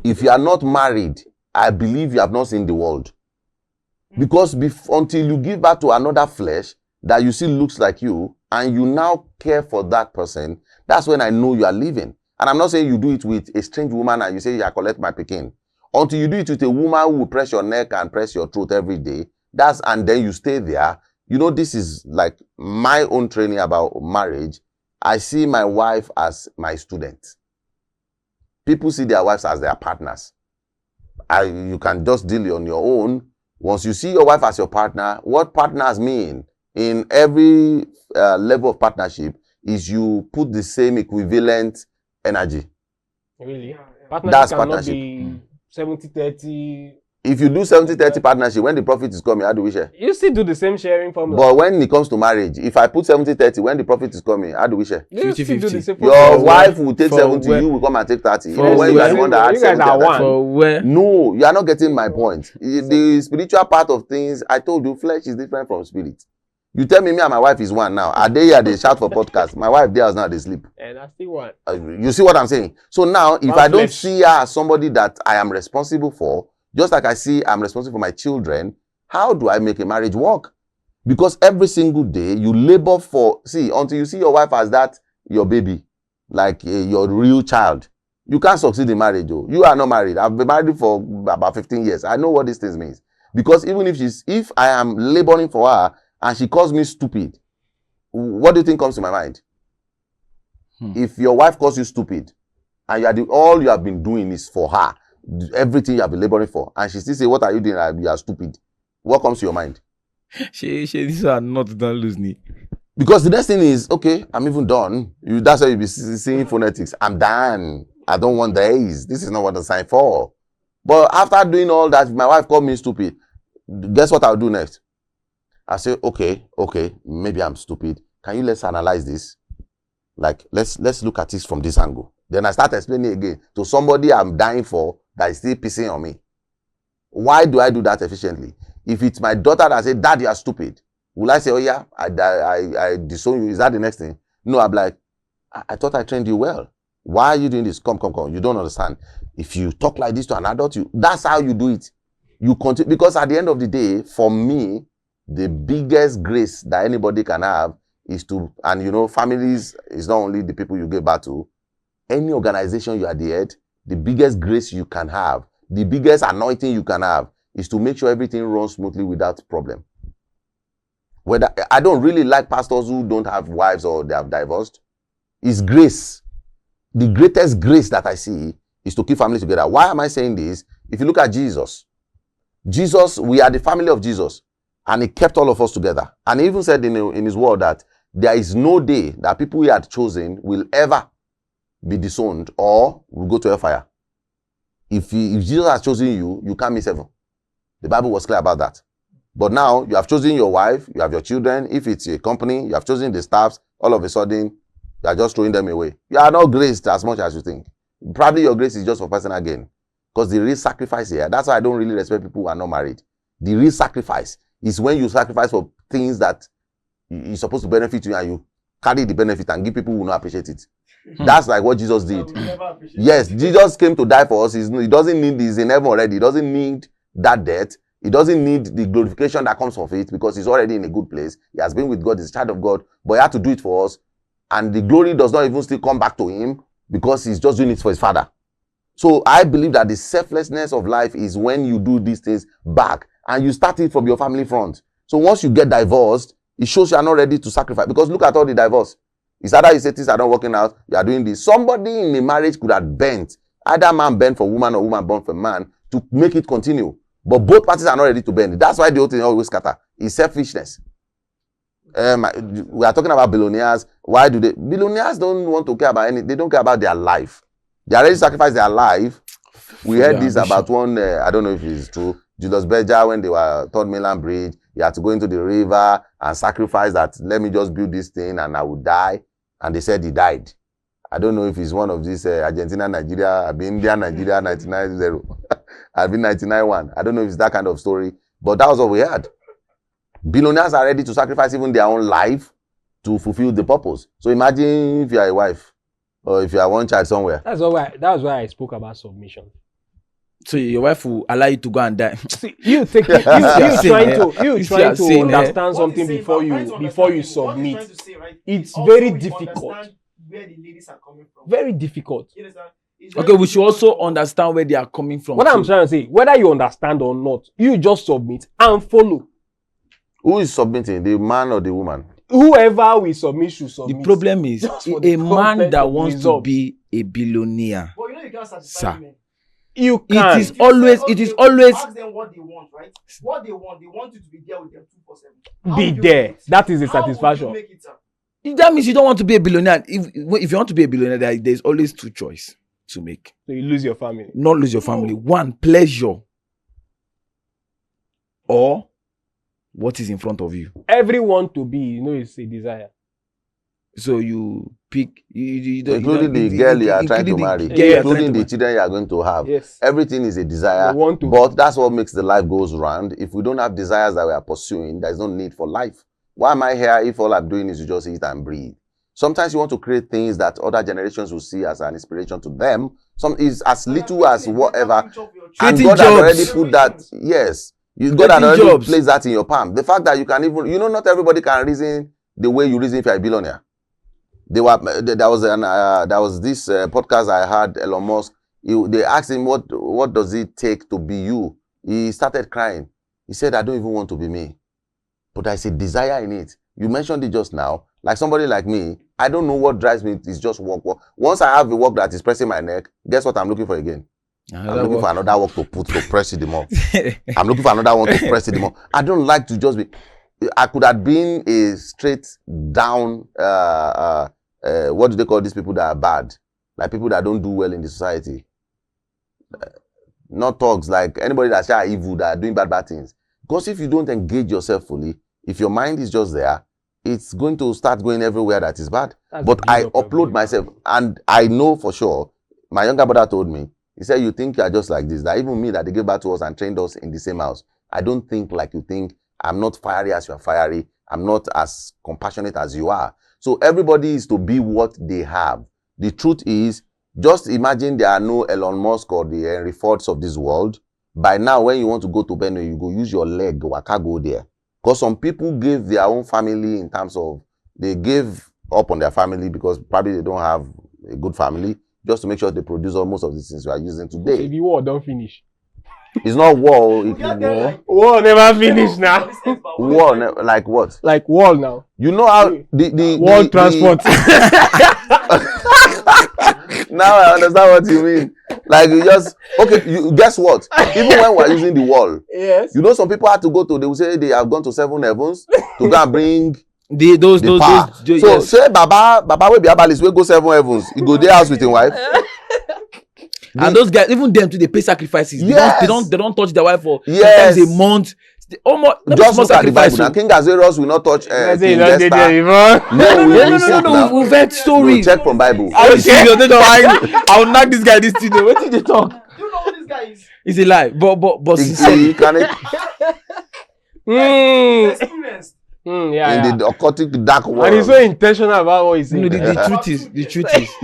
If you are not married, I believe you have not seen the world. Because until you give birth to another flesh that you see looks like you, and you now care for that person, that's when I know you are living. And I'm not saying you do it with a strange woman and you say, yeah, collect my pikin. Until you do it with a woman who will press your neck and press your throat every day, and then you stay there. You know, this is like my own training about marriage. I see my wife as my student. People see their wives as their partners. You can just deal on your own. Once you see your wife as your partner, what partners mean in every level of partnership is you put the same equivalent energy. Really? Partnership That's cannot partnership. be 70-30. If you do 70-30 partnership, when the profit is coming, how do we share? You still do the same sharing formula. But when it comes to marriage, if I put 70-30, when the profit is coming, how do we share? You still do the same Your formula. wife will take 70, you will come and take 30. Even when you are the one that has 70. For where? No, you are not getting my point. The spiritual part of things, I told you, flesh is different from spirit. You tell me and my wife is one now. Are they here? They shout for podcast. My wife there is now, they sleep. And I still one. You see what I'm saying? So now, if I don't see her as somebody that I am responsible for, just like I see I'm responsible for my children, how do I make a marriage work? Because every single day you labor for, until you see your wife as that, your baby, like your real child, you can't succeed in marriage. Oh. You are not married. I've been married for about 15 years. I know what these things means. Because even if I am laboring for her and she calls me stupid, what do you think comes to my mind? If your wife calls you stupid and all you have been doing is for her, everything you have been laboring for, and she still say, what are you doing? You are stupid. What comes to your mind? These are not done loosely. Because the next thing is, okay, I'm even done. That's why you be seeing phonetics. I'm done. I don't want days. This is not what I signed for. But after doing all that, if my wife called me stupid, guess what I'll do next? I say, okay, maybe I'm stupid. Let's analyze this? Like, let's look at this from this angle. Then I start explaining again to somebody I'm dying for that is still pissing on me. Why do I do that efficiently? If it's my daughter that said, Dad, you are stupid, will I say, oh yeah, I disown you? Is that the next thing? No, I'm like, I thought I trained you well. Why are you doing this? Come. You don't understand. If you talk like this to an adult, that's how you do it. You continue, because at the end of the day, for me, the biggest grace that anybody can have is to, and you know, families is not only the people you give birth to. Any organization you are the head, the biggest grace you can have, the biggest anointing you can have is to make sure everything runs smoothly without problem. Whether I don't really like pastors who don't have wives or they have divorced. It's grace. The greatest grace that I see is to keep families together. Why am I saying this? If you look at Jesus, we are the family of Jesus, and he kept all of us together. And he even said in his word that there is no day that people he had chosen will ever be disowned or will go to hellfire. If Jesus has chosen you, you can't miss heaven. The Bible was clear about that. But now you have chosen your wife, you have your children. If it's a company, you have chosen the staffs. All of a sudden, you are just throwing them away. You are not graced as much as you think. Probably your grace is just for personal gain. Because the real sacrifice here, that's why I don't really respect people who are not married. The real sacrifice is when you sacrifice for things that you're supposed to benefit you, and you carry the benefit and give people who don't appreciate it. That's like what Jesus did. Yes, Jesus came to die for us. He doesn't need this in heaven already. He doesn't need that death. He doesn't need the glorification that comes from it, because he's already in a good place. He has been with God. He's a child of God. But he had to do it for us. And the glory does not even still come back to him, because he's just doing it for his Father. So I believe that the selflessness of life is when you do these things back and you start it from your family front. So once you get divorced, it shows you are not ready to sacrifice. Because look at all the divorce. It's either you say things are not working out, you are doing this. Somebody in a marriage could have bent, either man bent for woman or woman bent for man, to make it continue. But both parties are not ready to bend. That's why the whole thing always scatter. It's selfishness. We are talking about billionaires. Why do they? Billionaires don't want to care about anything. They don't care about their life. They are ready to sacrifice their life. We heard this about one, I don't know if it's true, Julius Berger, when they were Third Mainland Bridge, he had to go into the river and sacrifice that, let me just build this thing and I will die. And they said he died. I don't know if he's one of these Argentina, Nigeria, India, Nigeria, 99-0. I've been 99-1. I don't know if it's that kind of story, but that was what we had. Billionaires are ready to sacrifice even their own life to fulfill the purpose. So imagine if you are a wife or if you are one child somewhere. That's why I spoke about submission. So your wife will allow you to go and die. See, you trying saying, to saying, understand something before you submit. It's very difficult. Where the ladies are coming from. Very difficult. You understand? Okay, we should also understand where they are coming from. What I'm trying to say, whether you understand or not, you just submit and follow. Who is submitting, the man or the woman? Whoever will submit should submit. The problem is Just for a the man content that of wants result. to be a billionaire. But you know you can't satisfy Sir. women. You can. It is always Ask them what they want, right? What they want you to be there with them 247. Be there. That is the satisfaction. How would you make it, sir? that means you don't want to be a billionaire. If you want to be a billionaire, there's always two choices to make. So you lose your family. Not lose your family. One, pleasure, or what is in front of you. Everyone to be, is a desire. So you pick, Including the girl you are trying to marry, including the children you are going to have. Yes. Everything is a desire, You want to- but that's what makes the life goes round. If we don't have desires that we are pursuing, there's no need for life. Why am I here if all I'm doing is to just eat and breathe? Sometimes you want to create things that other generations will see as an inspiration to them. Some is as little as whatever. And Creating God had jobs. already put that, yes. God had Creating already jobs. placed that in your palm. The fact that you can even, not everybody can reason the way you reason if you're a billionaire. There was this podcast I had, Elon Musk. They asked him, what does it take to be you? He started crying. He said, I don't even want to be me. But I see desire in it. You mentioned it just now. Like somebody like me, I don't know what drives me. It's just work. Once I have a work that is pressing my neck, guess what I'm looking for again? I'm looking for another work to press it more. I'm looking for another one to press it more. I don't like to just be. I could have been a straight down. What do they call these people that are bad? Like people that don't do well in the society. Not thugs, like anybody that's evil, that are doing bad things. Because if you don't engage yourself fully, if your mind is just there, it's going to start going everywhere that is bad. But I upload myself, and I know for sure, my younger brother told me, he said, you think you are just like this. That even me, that they gave back to us and trained us in the same house, I don't think like you think. I'm not fiery as you are fiery. I'm not as compassionate as you are. So everybody is to be what they have. The truth is, just imagine there are no Elon Musk or the Henry Fords of this world. By now, when you want to go to Benue, you go use your leg, waka go there. Because some people gave their own family in terms of, they gave up on their family because probably they don't have a good family, just to make sure they produce almost of the things we are using today. If the war don't finish. It's not war. War. War never finish now. War, like what? Like wall now. You know how the World transport. Now I understand what you mean. Like you just you guess what? Even when we're using the wall, Yes. you know some people had to go to. They will say they have gone to 7 heavens to go and bring those power. So yes. say Baba will be abalis. We go 7 heavens. He go there house with his wife. And those guys, even them too, they pay sacrifices. Yes. They don't touch their wife for Yes. sometimes a month. Almost Just look at the Bible. Now King Ahasuerus will not touch King Esther. No, we've heard stories. Check from Bible. I will knock this guy this thing. What did they talk? Do you know who this guy is? It's a lie. But He sincerely, can He's experienced. Yeah. in the occultic dark world. And he's so intentional about what he's saying. no, the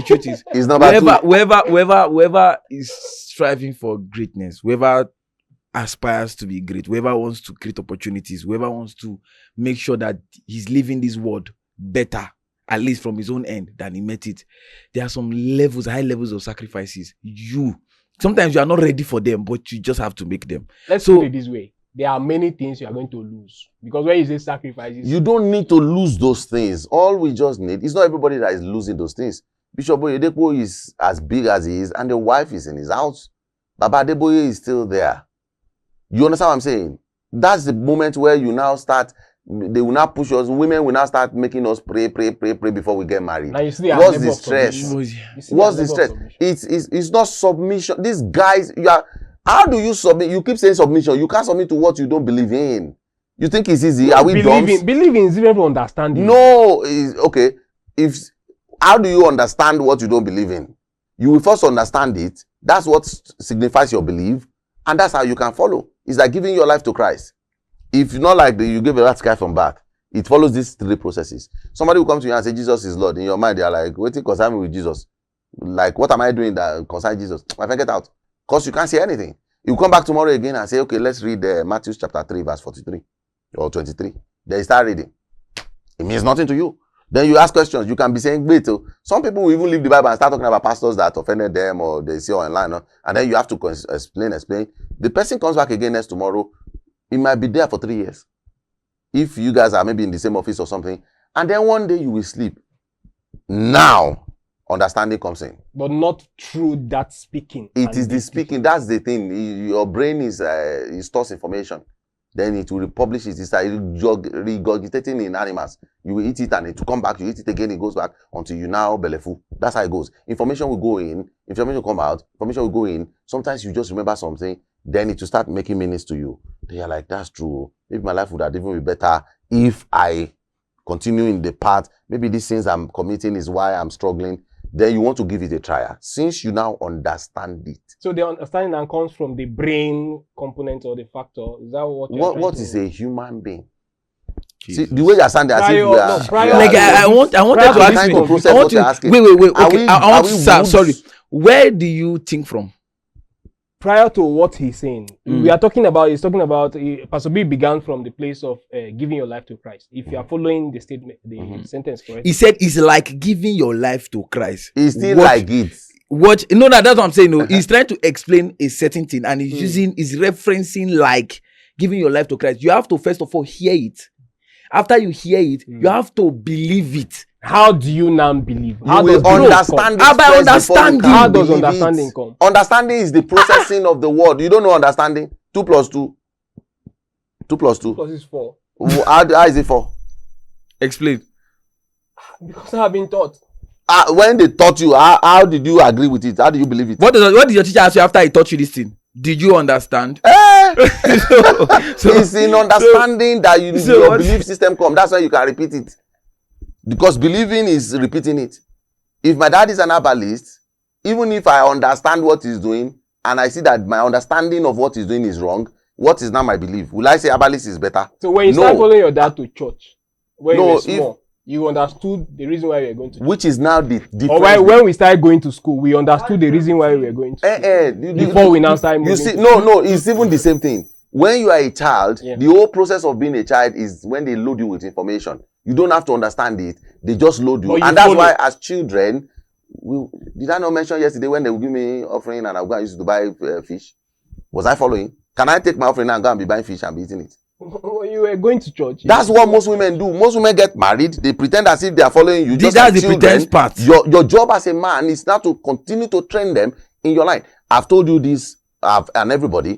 truth is, He's number whoever is striving for greatness, whoever aspires to be great, whoever wants to create opportunities, whoever wants to make sure that he's living this world better, at least from his own end, than he met it. There are some high levels of sacrifices. Sometimes you are not ready for them, but you just have to make them. Let's put it this way. There are many things you are going to lose. Because when you say sacrifices, You don't need to lose those things. All we just need, it's not everybody that is losing those things. Bishop Oyedepo is as big as he is, and the wife is in his house. Baba Adeboye is still there. You understand what I'm saying? That's the moment where you now start, they will now push us, women will now start making us pray before we get married. now you see What's the stress? What's the stress? It's It's not submission. These guys, how do you submit? You keep saying submission. You can't submit to what you don't believe in. You think it's easy? Are we dumb? Believing is different from understanding. No, okay. How do you understand what you don't believe in? You will first understand it. That's what signifies your belief, and that's how you can follow. It's like giving your life to Christ. If not like you give a rat guy from birth, it follows these 3 processes. Somebody will come to you and say Jesus is Lord. In your mind, they are like, waiting concern me with Jesus. Like, what am I doing that concern Jesus? I can get out. Because you can't say anything. You come back tomorrow again and say, okay, let's read Matthew chapter 3, verse 43 or 23. Then you start reading. It means nothing to you. Then you ask questions. You can be saying, wait, some people will even leave the Bible and start talking about pastors that offended them or they see online. And then you have to explain. The person comes back again next tomorrow. He might be there for 3 years. If you guys are maybe in the same office or something. And then one day you will sleep. Now, understanding comes in. But not through that speaking. It is the speaking. That's the thing. Your brain is stores information. Then it will republish it. It's like regurgitating in animals. You will eat it and it will come back. You eat it again. It goes back until you now bellyful. That's how it goes. Information will go in. Information will come out. Information will go in. Sometimes you just remember something. Then it will start making meanings to you. Then you're like, that's true. Maybe my life would have even been better if I continue in the path. Maybe these things I'm committing is why I'm struggling. Then you want to give it a try. Since you now understand it. So the understanding now comes from the brain component or the factor. Is that what you're What is a human being? Jesus. See, the way you're standing, as if we are... Like I wanted to ask you. process what you're asking. Wait. Okay, I want to woods? sorry. Where do you think from? Prior to what he's saying, he's talking about, Pastor B began from the place of giving your life to Christ. If you are following the statement, the sentence correct. He said it's like giving your life to Christ. It's still like it. That's what I'm saying. No, he's trying to explain a certain thing and he's referencing like giving your life to Christ. You have to first of all hear it. After you hear it, you have to believe it. How do you now believe? How does understanding? By understanding. How does understanding come? Understanding is the processing of the word. You don't know understanding. 2 plus 2. 2 plus 2. 2 plus is 4. How is it 4? Explain. Because I have been taught. When they taught you, how did you agree with it? How do you believe it? What did your teacher ask you after he taught you this thing? Did you understand? It's in understanding that your belief system comes. That's why you can repeat it. Because believing is repeating it. If my dad is an herbalist, even if I understand what he's doing, and I see that my understanding of what he's doing is wrong, what is now my belief? Will I say herbalist is better? So when you start following your dad to church, when you were small, you understood the reason why we were going to church. Which is now the difference. Or when we started going to school, we understood the reason why we were going to school. Before we now started moving. You see, no, it's even the same thing. When you are a child, the whole process of being a child is when they load you with information. You don't have to understand it. They just load you. And that's why as children, did I not mention yesterday when they would give me offering and I used to buy fish? Was I following? Can I take my offering and go and be buying fish and be eating it? You were going to church. That's what most women do. Most women get married. They pretend as if they are following you. Just that's like the children. pretense part. Your job as a man is now to continue to train them in your line. I've told you this, and everybody,